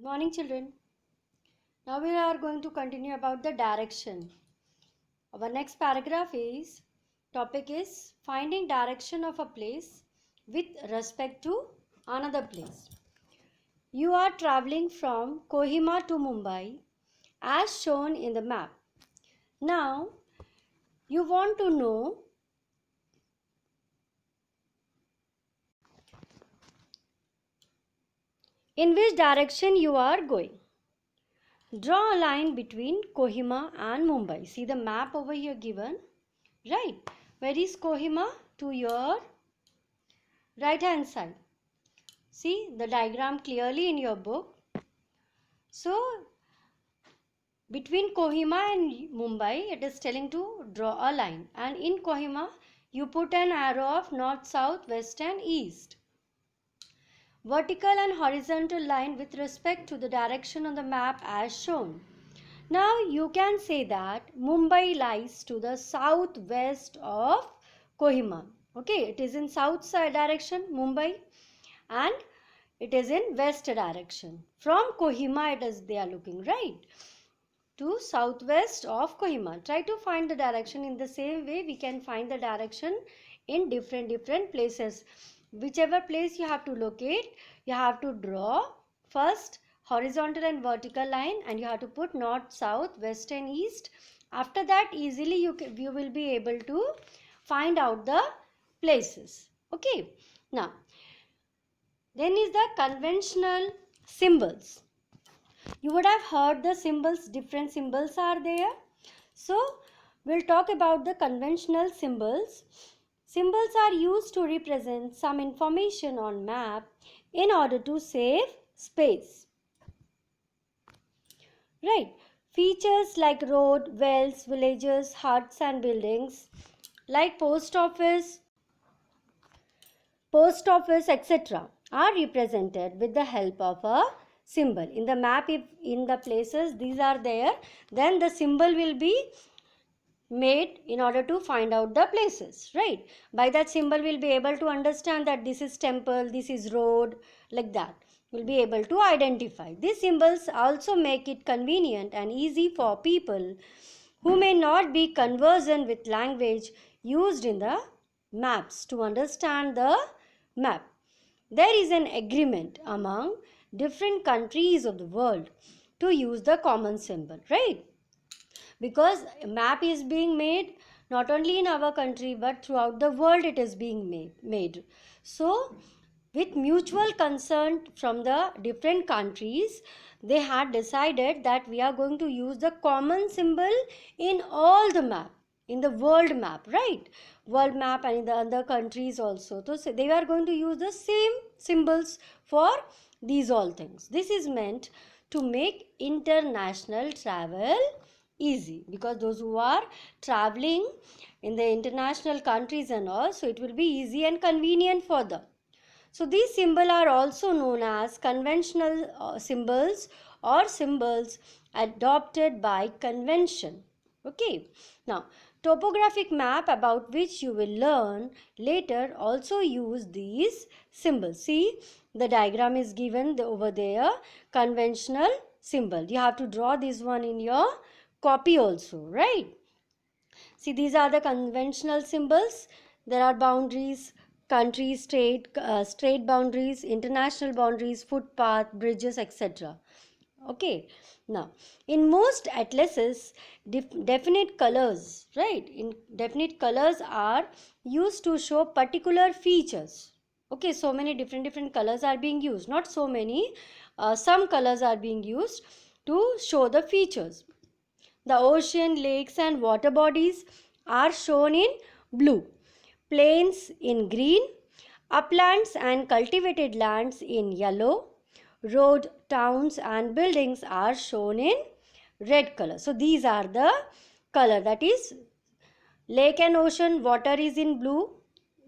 Morning, children. Now we are going to continue about the direction. Our next paragraph is topic is finding direction of a place with respect to another place. You are traveling from Kohima to Mumbai as shown in the map. Now you want to know in which direction you are going. Draw a line between Kohima and Mumbai. See the map over here given, right? Where is Kohima? To your right hand side. See the diagram clearly in your book. So between Kohima and Mumbai, it is telling to draw a line, and in Kohima you put an arrow of north, south, west and east. Vertical and horizontal line with respect to the direction on the map as shown. Now you can say that Mumbai lies to the southwest of Kohima. Okay, it is in south side direction Mumbai, and it is in west direction. From Kohima they are looking right to southwest of Kohima. Try to find the direction in the same way we can find the direction in different places. Whichever place you have to locate, you have to draw first horizontal and vertical line, and you have to put north, south, west and east. After that easily you will be able to find out the places. Okay, now then is the conventional symbols. You would have heard the symbols, different symbols are there. So we'll talk about the conventional symbols. Symbols are used to represent some information on map in order to save space. Right. Features like road, wells, villages, huts and buildings like post office, etc. are represented with the help of a symbol. In the map, if in the places these are there, then the symbol will be made in order to find out the places, right? By that symbol we'll be able to understand that this is temple, this is road, like that. We'll be able to identify. These symbols also make it convenient and easy for people who may not be conversant with language used in the maps to understand the map. There is an agreement among different countries of the world to use the common symbol, right? Because map is being made not only in our country but throughout the world it is being made. So with mutual consent from the different countries, they had decided that we are going to use the common symbol in all the map, in the world map, right? World map and in the other countries also. So they are going to use the same symbols for these all things. This is meant to make international travel easy, because those who are traveling in the international countries and all, so it will be easy and convenient for them. So these symbols are also known as conventional symbols or symbols adopted by convention. Okay. Now, topographic map about which you will learn later also use these symbols. See, the diagram is given over there, conventional symbol. You have to draw this one in your copy also, right? See, these are the conventional symbols. There are boundaries, country, state boundaries, international boundaries, footpath, bridges, etc. Okay. Now, in most atlases, definite colors, right? In definite colors are used to show particular features. Okay, so many different colors are being used. Not so many. Some colors are being used to show the features. The ocean, lakes and water bodies are shown in blue, plains in green, uplands and cultivated lands in yellow, road, towns and buildings are shown in red color. So these are the color, that is lake and ocean, water is in blue,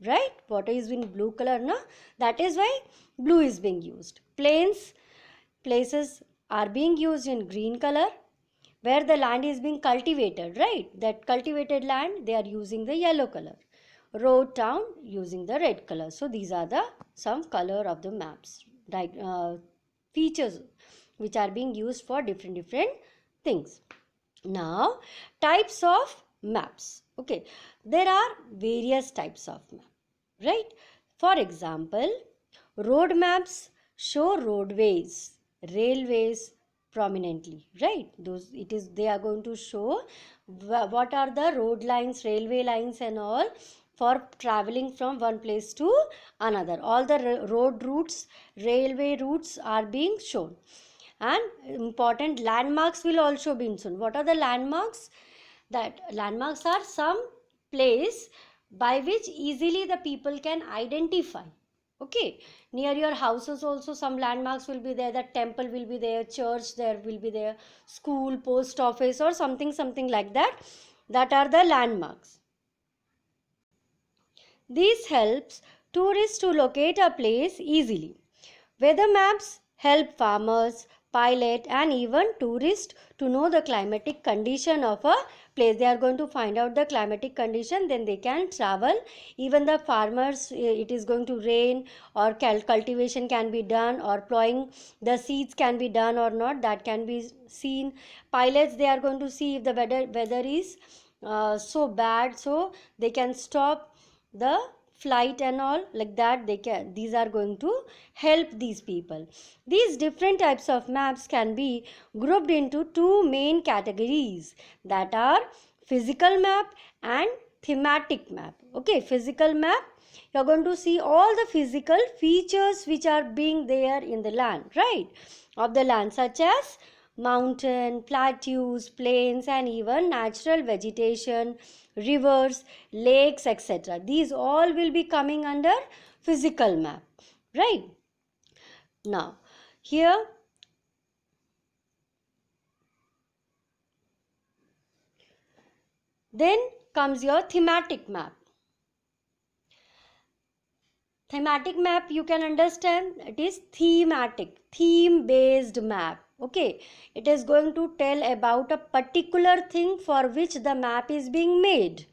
right? Water is in blue color, na? That is why blue is being used. Places are being used in green color, where the land is being cultivated, right? That cultivated land, they are using the yellow color. Road, town, using the red color. So these are the some color of the maps, right? Features which are being used for different things. Now, types of maps. Okay, there are various types of map, right? For example, road maps show roadways, railways prominently, right? Those they are going to show what are the road lines, railway lines and all for traveling from one place to another. All the road routes, railway routes are being shown, and important landmarks will also be shown. What are the landmarks? That landmarks are some place by which easily the people can identify. Okay, near your houses also some landmarks will be there. The temple will be there, church there will be there, school, post office or something like that. That are the landmarks. This helps tourists to locate a place easily. Weather maps help farmers, pilot and even tourists to know the climatic condition of a place. They are going to find out the climatic condition, then they can travel. Even the farmers, it is going to rain or cultivation can be done, or plowing the seeds can be done or not, that can be seen. Pilots, they are going to see if the weather is so bad, so they can stop the flight and all, like that. These are going to help these people. These different types of maps can be grouped into two main categories, that are physical map and thematic map. Okay, physical map, you are going to see all the physical features which are being there in the land, right, of the land, such as mountain, plateaus, plains and even natural vegetation, rivers, lakes, etc. These all will be coming under physical map, right? Now, here then comes your thematic map. Thematic map, you can understand, it is thematic, theme based map. Okay, it is going to tell about a particular thing for which the map is being made,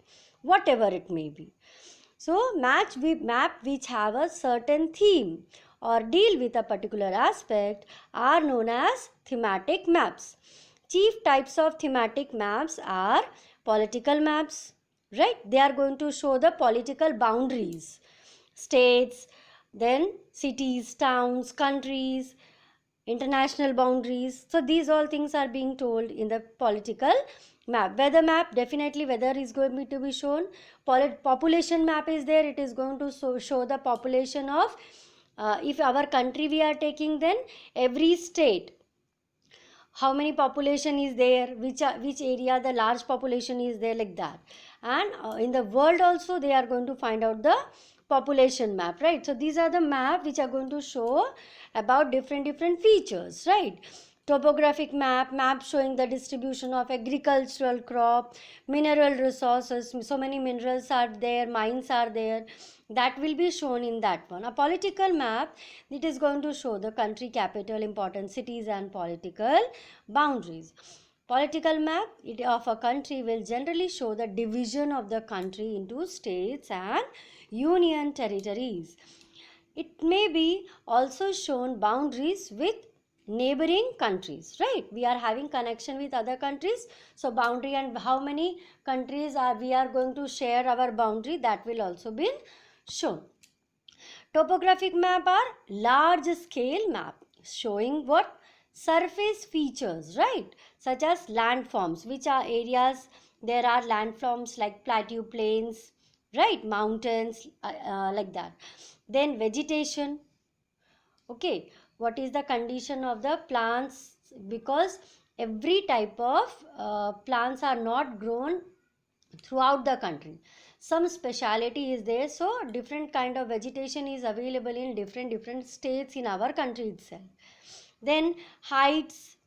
whatever it may be. So map which have a certain theme or deal with a particular aspect are known as thematic maps. Chief types of thematic maps are political maps, right? They are going to show the political boundaries, states, then cities, towns, countries, international boundaries. So these all things are being told in the political map. Weather map, definitely weather is going to be shown. Population map is there, it is going to show the population of if our country we are taking, then every state, how many population is there, which area the large population is there, like that. And in the world also they are going to find out the population map, right? So these are the map which are going to show about different features, right? Topographic map showing the distribution of agricultural crop, mineral resources, so many minerals are there, mines are there, that will be shown in that one. A political map, it is going to show the country capital, important cities and political boundaries. Political map of a country will generally show the division of the country into states and union territories. It may be also shown boundaries with neighboring countries, right? We are having connection with other countries, so boundary and how many countries are we are going to share our boundary, that will also be shown. Topographic map are large scale map showing what surface features, right, such as landforms, which are areas there are landforms like plateau, plains, right, mountains, like that. Then vegetation, okay, what is the condition of the plants, because every type of plants are not grown throughout the country, some speciality is there, so different kind of vegetation is available in different states in our country itself. Then heights,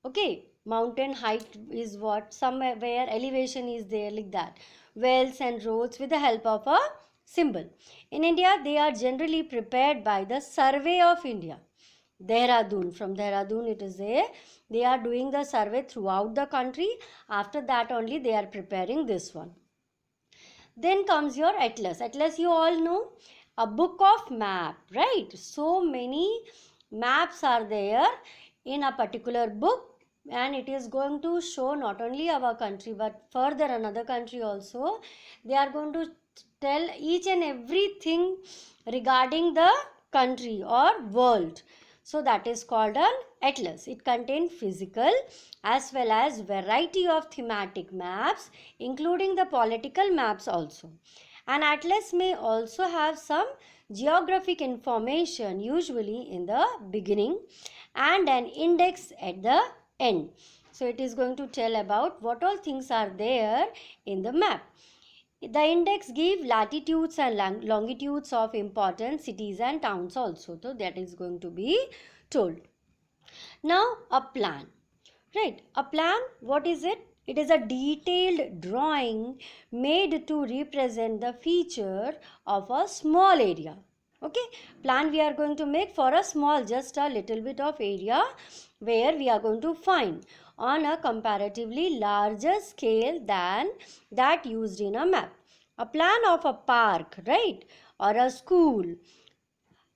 okay, mountain height is what, somewhere elevation is there, like that. Wells and roads with the help of a symbol. In India, they are generally prepared by the Survey of India, Dehradun. From Dehradun it is there, they are doing the survey throughout the country. After that only they are preparing this one. Then comes your atlas. Atlas, you all know, a book of map, right? So many maps are there in a particular book, and it is going to show not only our country but further another country also. They are going to tell each and everything regarding the country or world. So that is called an atlas. It contains physical as well as variety of thematic maps, including the political maps also. An atlas may also have some geographic information, usually in the beginning, and an index at the end. So it is going to tell about what all things are there in the map. The index give latitudes and longitudes of important cities and towns also. So that is going to be told. Now a plan. Right, a plan, what is it? It is a detailed drawing made to represent the feature of a small area. Okay, plan we are going to make for a small, just a little bit of area where we are going to find on a comparatively larger scale than that used in a map. A plan of a park, right, or a school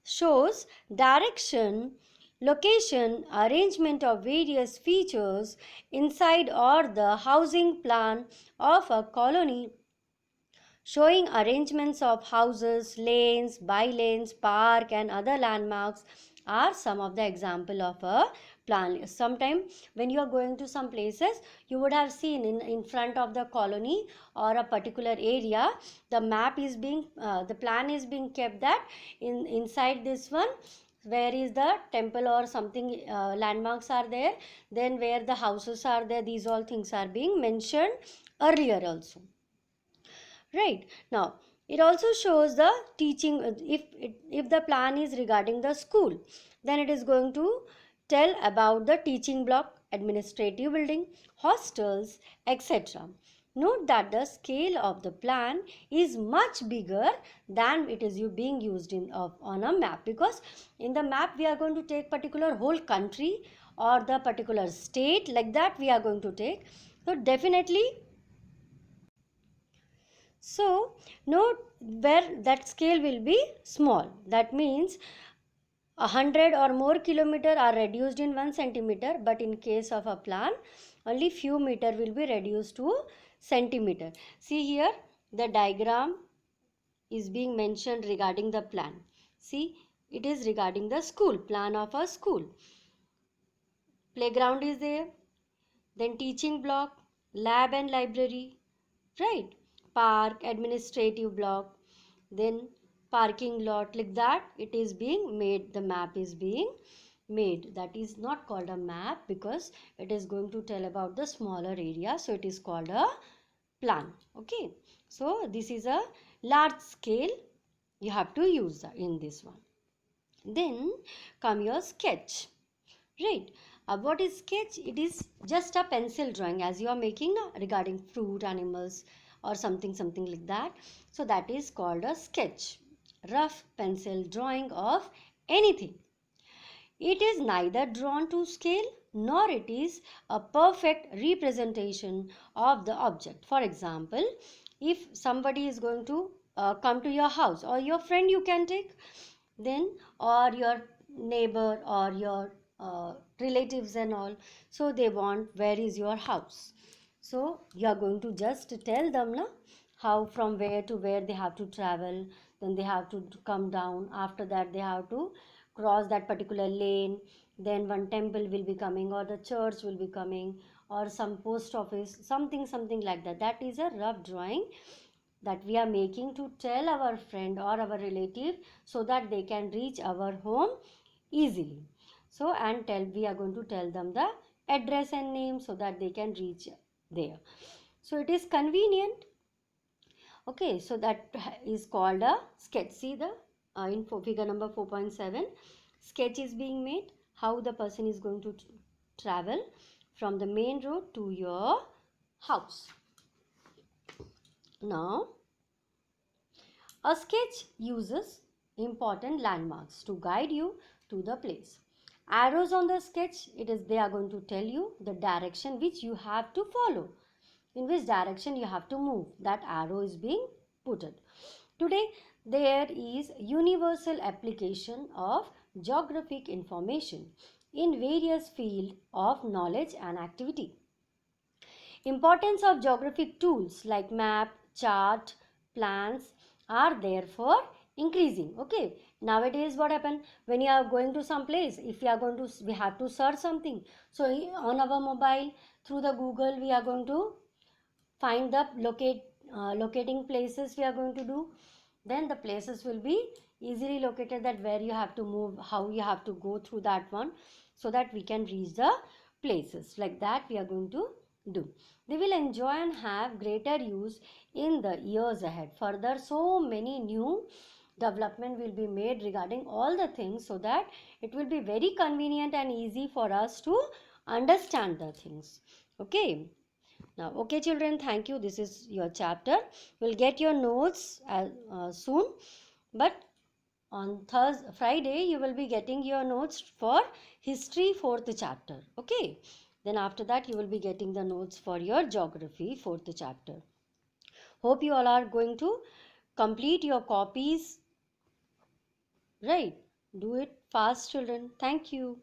shows direction, location, arrangement of various features inside, or the housing plan of a colony showing arrangements of houses, lanes, by-lanes, park and other landmarks are some of the example of a plan. Sometime when you are going to some places, you would have seen in front of the colony or a particular area, the map is being, the plan is being kept that inside this one, where is the temple or something, landmarks are there, then where the houses are there, these all things are being mentioned earlier also. Right, now it also shows the teaching. If the plan is regarding the school, then it is going to tell about the teaching block, administrative building, hostels, etc. Note that the scale of the plan is much bigger than it is being used on a map, because in the map we are going to take particular whole country or the particular state, like that we are going to take. So definitely, so note where that scale will be small. That means 100 or more kilometer are reduced in 1 centimeter, but in case of a plan, only few meter will be reduced to centimeter. See here, the diagram is being mentioned regarding the plan. See, it is regarding the school, plan of a school. Playground is there, then teaching block, lab and library, right? Park, administrative block, then parking lot, like that it is being made, the map is being made. That is not called a map because it is going to tell about the smaller area, so it is called a plan. Okay, so this is a large scale, you have to use in this one. Then come your sketch, right? What is sketch? It is just a pencil drawing as you are making now regarding fruit, animals or something like that. So that is called a sketch, rough pencil drawing of anything. It is neither drawn to scale nor it is a perfect representation of the object. For example, if somebody is going to come to your house, or your friend you can take, then, or your neighbor or your relatives and all, so they want, where is your house? So you are going to just tell them na, how from where to where they have to travel, then they have to come down, after that they have to cross that particular lane, then one temple will be coming or the church will be coming or some post office, something like that. That is a rough drawing that we are making to tell our friend or our relative so that they can reach our home easily. So and we are going to tell them the address and name so that they can reach there. So it is convenient. Okay, so that is called a sketch. See the figure number 4.7, sketch is being made how the person is going to travel from the main road to your house. Now, a sketch uses important landmarks to guide you to the place. Arrows on the sketch, they are going to tell you the direction which you have to follow, in which direction you have to move. That arrow is being put. Today, there is universal application of geographic information. in various fields of knowledge and activity. Importance of geographic tools like map, chart, plans are therefore increasing. Okay, nowadays what happen when you are going to some place, if we have to search something, so on our mobile through the Google we are going to find the locating places we are going to do, then the places will be easily located, that where you have to move, how you have to go through that one, so that we can reach the places. Like that we are going to do. They will enjoy and have greater use in the years ahead. Further, so many new development will be made regarding all the things, so that it will be very convenient and easy for us to understand the things. Okay. Now, okay, children, thank you. This is your chapter. We'll get your notes soon. But on Friday, you will be getting your notes for history 4th chapter. Okay. Then after that, you will be getting the notes for your geography 4th chapter. Hope you all are going to complete your copies. Right. Do it fast, children. Thank you.